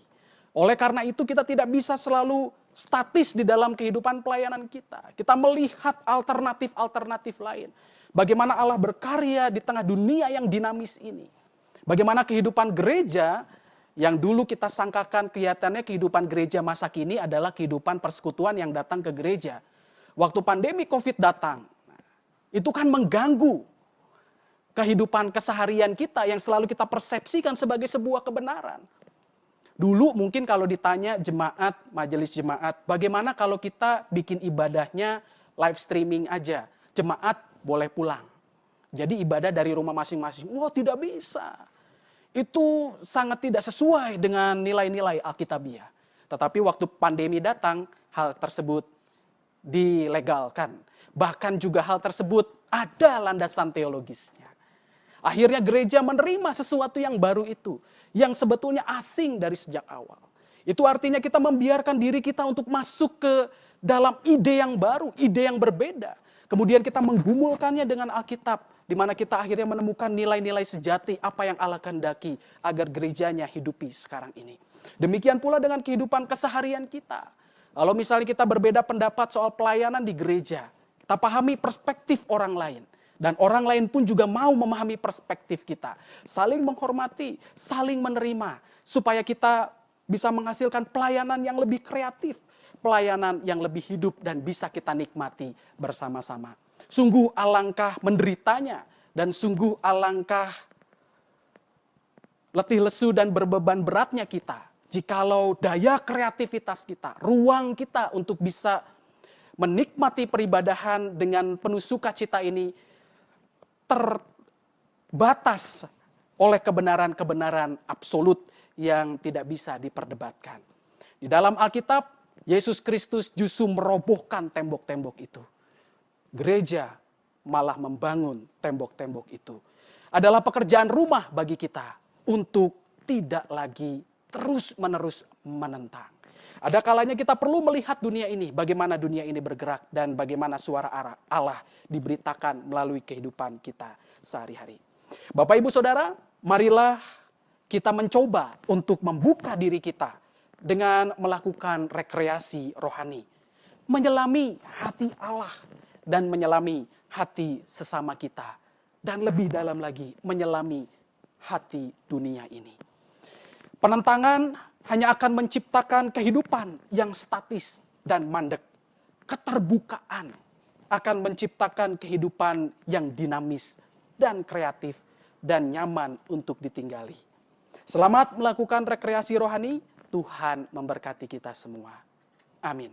Oleh karena itu kita tidak bisa selalu statis di dalam kehidupan pelayanan kita. Kita melihat alternatif-alternatif lain. Bagaimana Allah berkarya di tengah dunia yang dinamis ini. Bagaimana kehidupan gereja Yang dulu kita sangkakan kelihatannya kehidupan gereja masa kini adalah kehidupan persekutuan yang datang ke gereja. Waktu pandemi COVID datang, itu kan mengganggu kehidupan keseharian kita yang selalu kita persepsikan sebagai sebuah kebenaran. Dulu mungkin kalau ditanya jemaat, majelis jemaat, bagaimana kalau kita bikin ibadahnya live streaming aja? Jemaat boleh pulang. Jadi ibadah dari rumah masing-masing. Wah, tidak bisa. Itu sangat tidak sesuai dengan nilai-nilai Alkitabiah. Tetapi waktu pandemi datang, hal tersebut dilegalkan. Bahkan juga hal tersebut ada landasan teologisnya. Akhirnya gereja menerima sesuatu yang baru itu, yang sebetulnya asing dari sejak awal. Itu artinya kita membiarkan diri kita untuk masuk ke dalam ide yang baru, ide yang berbeda. Kemudian kita menggumulkannya dengan Alkitab, di mana kita akhirnya menemukan nilai-nilai sejati apa yang Allah kehendaki agar gerejanya hidupi sekarang ini. Demikian pula dengan kehidupan keseharian kita. Kalau misalnya kita berbeda pendapat soal pelayanan di gereja, kita pahami perspektif orang lain. Dan orang lain pun juga mau memahami perspektif kita. Saling menghormati, saling menerima. Supaya kita bisa menghasilkan pelayanan yang lebih kreatif. Pelayanan yang lebih hidup dan bisa kita nikmati bersama-sama. Sungguh alangkah menderitanya dan sungguh alangkah letih lesu dan berbeban beratnya kita jikalau daya kreativitas kita, ruang kita untuk bisa menikmati peribadahan dengan penuh sukacita ini terbatas oleh kebenaran-kebenaran absolut yang tidak bisa diperdebatkan. Di dalam Alkitab, Yesus Kristus justru merobohkan tembok-tembok itu. Gereja malah membangun tembok-tembok itu. Adalah pekerjaan rumah bagi kita untuk tidak lagi terus-menerus menentang. Ada kalanya kita perlu melihat dunia ini, bagaimana dunia ini bergerak dan bagaimana suara Allah diberitakan melalui kehidupan kita sehari-hari. Bapak, Ibu, Saudara, marilah kita mencoba untuk membuka diri kita dengan melakukan rekreasi rohani. Menyelami hati Allah dan menyelami hati sesama kita. Dan lebih dalam lagi, menyelami hati dunia ini. Penentangan hanya akan menciptakan kehidupan yang statis dan mandek. Keterbukaan akan menciptakan kehidupan yang dinamis dan kreatif dan nyaman untuk ditinggali. Selamat melakukan rekreasi rohani. Tuhan memberkati kita semua. Amin.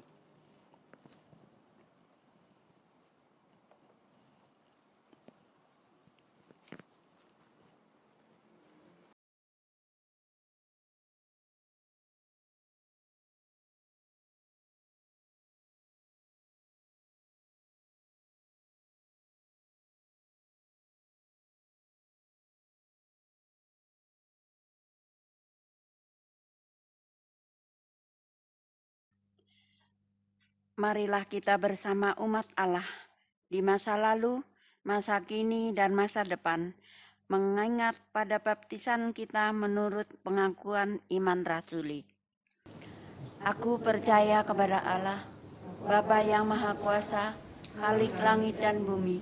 Marilah kita bersama umat Allah di masa lalu, masa kini, dan masa depan, mengingat pada baptisan kita menurut pengakuan iman rasuli. Aku percaya kepada Allah, Bapa yang Maha Kuasa, Khalik langit dan bumi,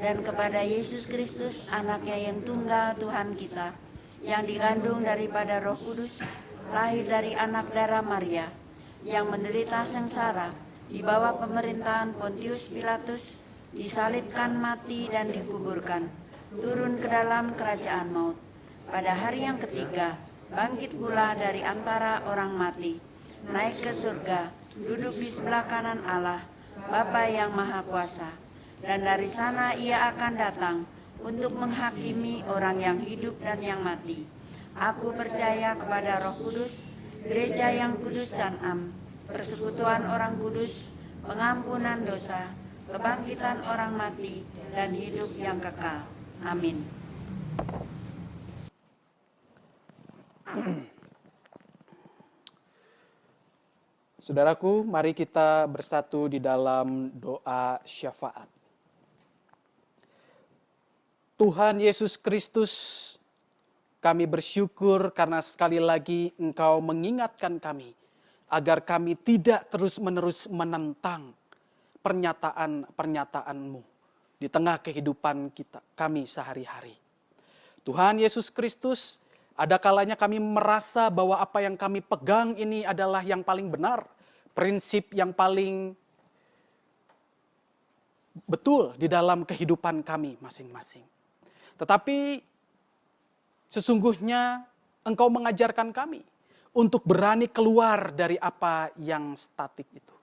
dan kepada Yesus Kristus, anaknya yang tunggal Tuhan kita, yang dikandung daripada Roh Kudus, lahir dari anak darah Maria, yang menderita sengsara, di bawah pemerintahan Pontius Pilatus, disalibkan, mati, dan dikuburkan, turun ke dalam kerajaan maut. Pada hari yang ketiga, bangkit pula dari antara orang mati, naik ke surga, duduk di sebelah kanan Allah, Bapa yang Maha Kuasa. Dan dari sana ia akan datang untuk menghakimi orang yang hidup dan yang mati. Aku percaya kepada Roh Kudus, gereja yang kudus dan am, persekutuan orang kudus, pengampunan dosa, kebangkitan orang mati, dan hidup yang kekal. Amin. Saudaraku, mari kita bersatu di dalam doa syafaat. Tuhan Yesus Kristus, kami bersyukur karena sekali lagi Engkau mengingatkan kami agar kami tidak terus-menerus menentang pernyataan-pernyataanmu di tengah kehidupan kami sehari-hari. Tuhan Yesus Kristus, Ada kalanya kami merasa bahwa apa yang kami pegang ini adalah yang paling benar, prinsip yang paling betul di dalam kehidupan kami masing-masing. Tetapi sesungguhnya Engkau mengajarkan kami untuk berani keluar dari apa yang statik itu.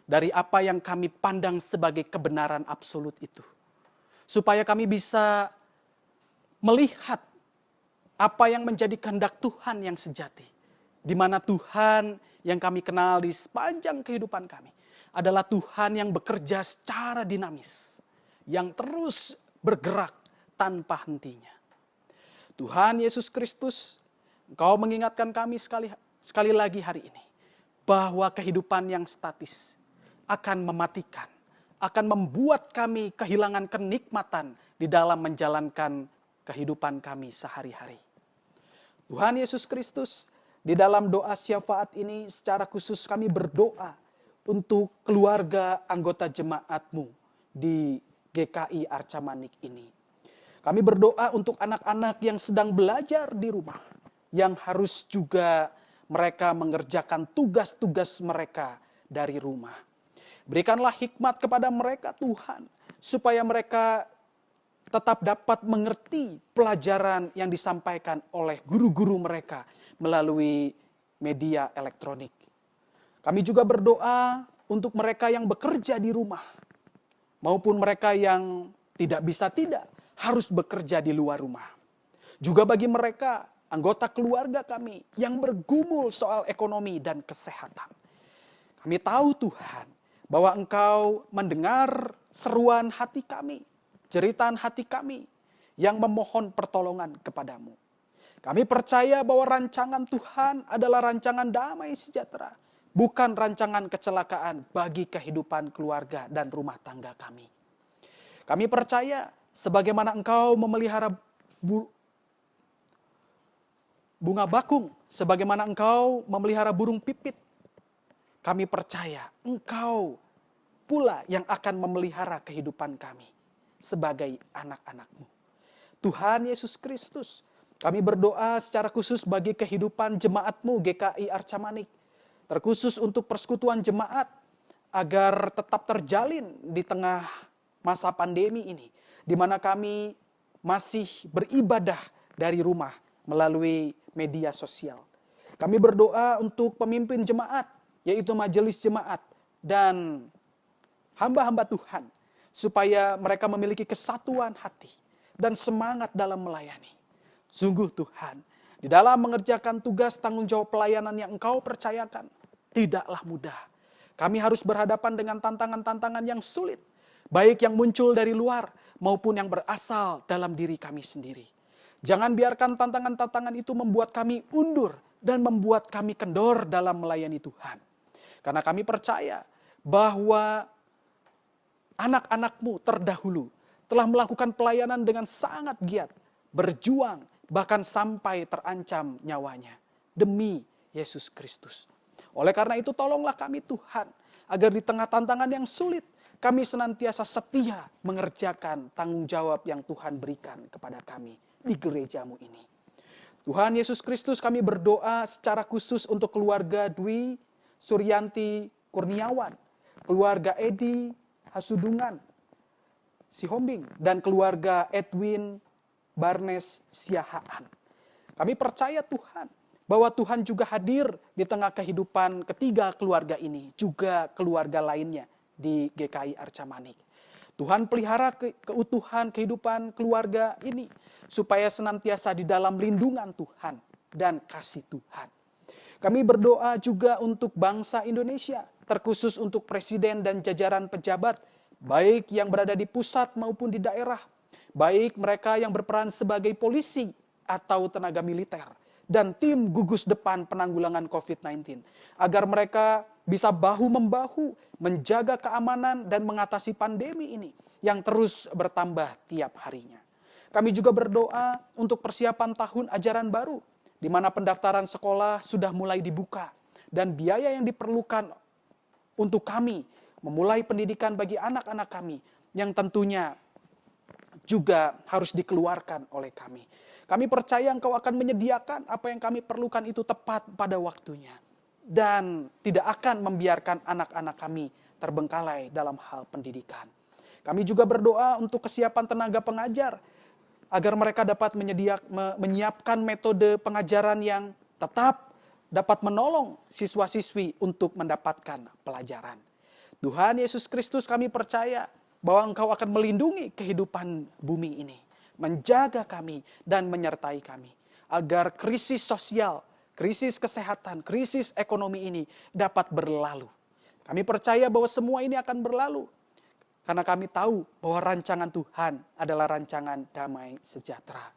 Dari apa yang kami pandang sebagai kebenaran absolut itu. Supaya kami bisa melihat apa yang menjadi kehendak Tuhan yang sejati. Di mana Tuhan yang kami kenal di sepanjang kehidupan kami adalah Tuhan yang bekerja secara dinamis. Yang terus bergerak tanpa hentinya. Tuhan Yesus Kristus, Engkau mengingatkan kami sekali lagi hari ini. Bahwa kehidupan yang statis akan mematikan. Akan membuat kami kehilangan kenikmatan di dalam menjalankan kehidupan kami sehari-hari. Tuhan Yesus Kristus, di dalam doa syafaat ini secara khusus kami berdoa untuk keluarga anggota jemaat-Mu di GKI Arca Manik ini. Kami berdoa untuk anak-anak yang sedang belajar di rumah, yang harus juga mereka mengerjakan tugas-tugas mereka dari rumah. Berikanlah hikmat kepada mereka Tuhan, supaya mereka tetap dapat mengerti pelajaran yang disampaikan oleh guru-guru mereka melalui media elektronik. Kami juga berdoa untuk mereka yang bekerja di rumah, maupun mereka yang tidak harus bekerja di luar rumah. Juga bagi mereka, anggota keluarga kami yang bergumul soal ekonomi dan kesehatan. Kami tahu Tuhan, bahwa Engkau mendengar seruan hati kami, jeritan hati kami yang memohon pertolongan kepadamu. Kami percaya bahwa rancangan Tuhan adalah rancangan damai sejahtera, bukan rancangan kecelakaan bagi kehidupan keluarga dan rumah tangga kami. Kami percaya sebagaimana Engkau memelihara bunga bakung, sebagaimana Engkau memelihara burung pipit, kami percaya Engkau pula yang akan memelihara kehidupan kami sebagai anak-anak-Mu. Tuhan Yesus Kristus, kami berdoa secara khusus bagi kehidupan jemaat-Mu GKI Arca Manik. Terkhusus untuk persekutuan jemaat agar tetap terjalin di tengah masa pandemi ini. Di mana kami masih beribadah dari rumah melalui media sosial. Kami berdoa untuk pemimpin jemaat, yaitu majelis jemaat dan hamba-hamba Tuhan, supaya mereka memiliki kesatuan hati dan semangat dalam melayani. Sungguh Tuhan, di dalam mengerjakan tugas tanggung jawab pelayanan yang Engkau percayakan, tidaklah mudah. Kami harus berhadapan dengan tantangan-tantangan yang sulit, baik yang muncul dari luar maupun yang berasal dalam diri kami sendiri. Jangan biarkan tantangan-tantangan itu membuat kami undur dan membuat kami kendor dalam melayani Tuhan. Karena kami percaya bahwa anak-anak-Mu terdahulu telah melakukan pelayanan dengan sangat giat, berjuang, bahkan sampai terancam nyawanya demi Yesus Kristus. Oleh karena itu tolonglah kami Tuhan, agar di tengah tantangan yang sulit, kami senantiasa setia mengerjakan tanggung jawab yang Tuhan berikan kepada kami di gereja-Mu ini. Tuhan Yesus Kristus, kami berdoa secara khusus untuk keluarga Dwi Suryanti Kurniawan, keluarga Edi Hasudungan Sihombing, dan keluarga Edwin Barnes Siahaan. Kami percaya Tuhan, bahwa Tuhan juga hadir di tengah kehidupan ketiga keluarga ini, juga keluarga lainnya di GKI Arca Manik. Tuhan pelihara keutuhan kehidupan keluarga ini, supaya senantiasa di dalam lindungan Tuhan dan kasih Tuhan. Kami berdoa juga untuk bangsa Indonesia, terkhusus untuk presiden dan jajaran pejabat, baik yang berada di pusat maupun di daerah, baik mereka yang berperan sebagai polisi atau tenaga militer, dan tim gugus depan penanggulangan COVID-19, agar mereka bisa bahu-membahu menjaga keamanan dan mengatasi pandemi ini yang terus bertambah tiap harinya. Kami juga berdoa untuk persiapan tahun ajaran baru, di mana pendaftaran sekolah sudah mulai dibuka, dan biaya yang diperlukan untuk kami memulai pendidikan bagi anak-anak kami yang tentunya juga harus dikeluarkan oleh kami. Kami percaya Engkau akan menyediakan apa yang kami perlukan itu tepat pada waktunya. Dan tidak akan membiarkan anak-anak kami terbengkalai dalam hal pendidikan. Kami juga berdoa untuk kesiapan tenaga pengajar, agar mereka dapat menyiapkan metode pengajaran yang tetap dapat menolong siswa-siswi untuk mendapatkan pelajaran. Tuhan Yesus Kristus, kami percaya bahwa Engkau akan melindungi kehidupan bumi ini, menjaga kami dan menyertai kami, agar krisis sosial, krisis kesehatan, krisis ekonomi ini dapat berlalu. Kami percaya bahwa semua ini akan berlalu, karena kami tahu bahwa rancangan Tuhan adalah rancangan damai sejahtera.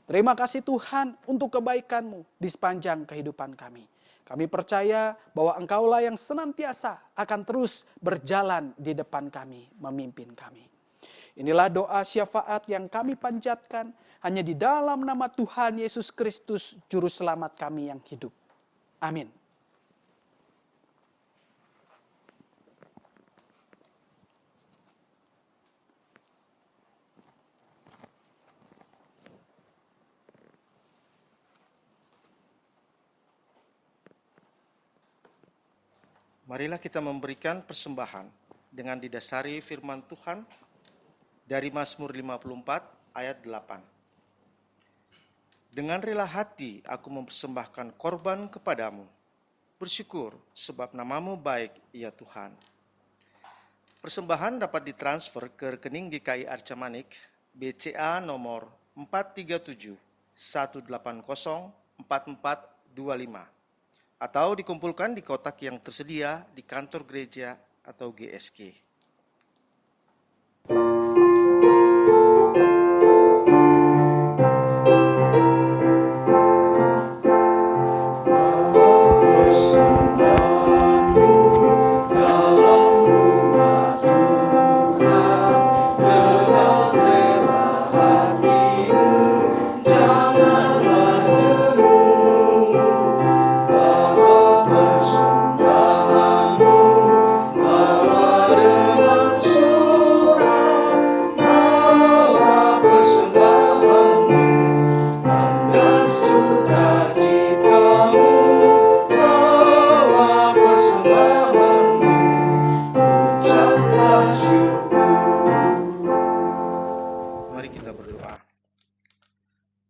Terima kasih Tuhan untuk kebaikan-Mu di sepanjang kehidupan kami. Kami percaya bahwa Engkaulah yang senantiasa akan terus berjalan di depan kami, memimpin kami. Inilah doa syafaat yang kami panjatkan hanya di dalam nama Tuhan Yesus Kristus, Juru Selamat kami yang hidup. Amin. Marilah kita memberikan persembahan dengan didasari firman Tuhan dari Mazmur 54 ayat 8. Dengan rela hati aku mempersembahkan korban kepadamu. Bersyukur sebab namamu baik, ya Tuhan. Persembahan dapat ditransfer ke rekening GKI Arca Manik, BCA nomor 437 180 4425. Atau dikumpulkan di kotak yang tersedia di kantor gereja atau GSG.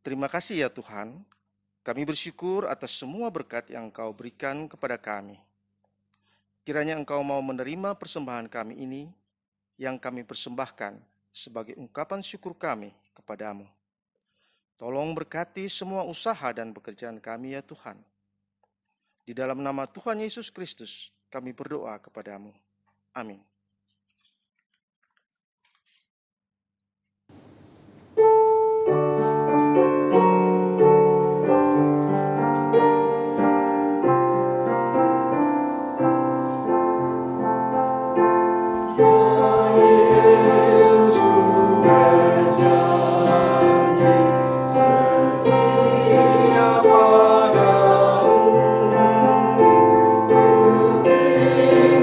Terima kasih ya Tuhan, kami bersyukur atas semua berkat yang Engkau berikan kepada kami. Kiranya Engkau mau menerima persembahan kami ini, yang kami persembahkan sebagai ungkapan syukur kami kepadamu. Tolong berkati semua usaha dan pekerjaan kami ya Tuhan. Di dalam nama Tuhan Yesus Kristus, kami berdoa kepadamu. Amin.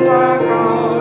Minta kau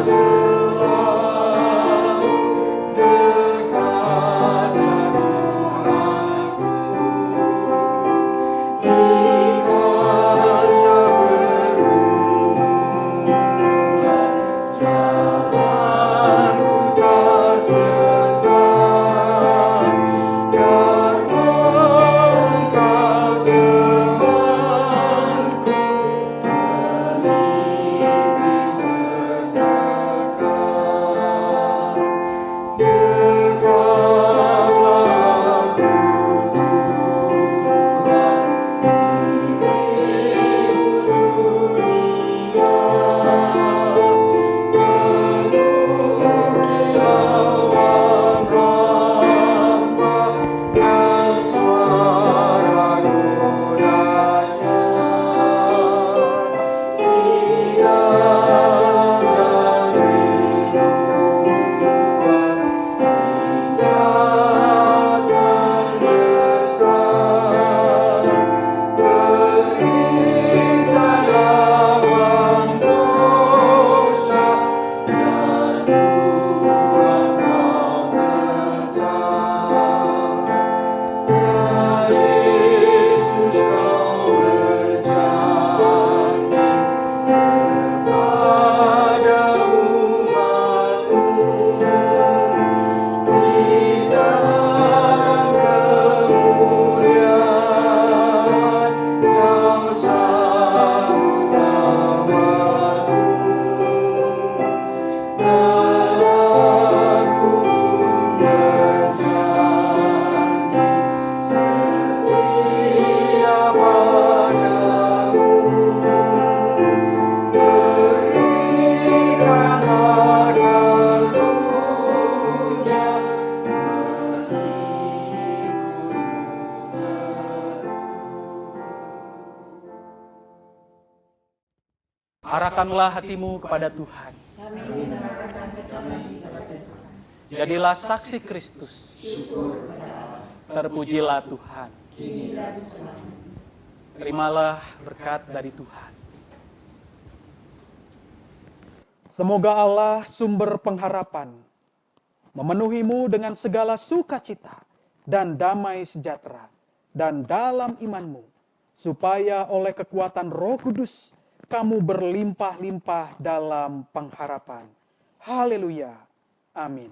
Arahkanlah hatimu kepada Tuhan. Jadilah saksi Kristus. Terpujilah Tuhan. Terimalah berkat dari Tuhan. Semoga Allah sumber pengharapan memenuhimu dengan segala sukacita dan damai sejahtera dan dalam imanmu, supaya oleh kekuatan Roh Kudus kamu berlimpah-limpah dalam pengharapan. Haleluya. Amin.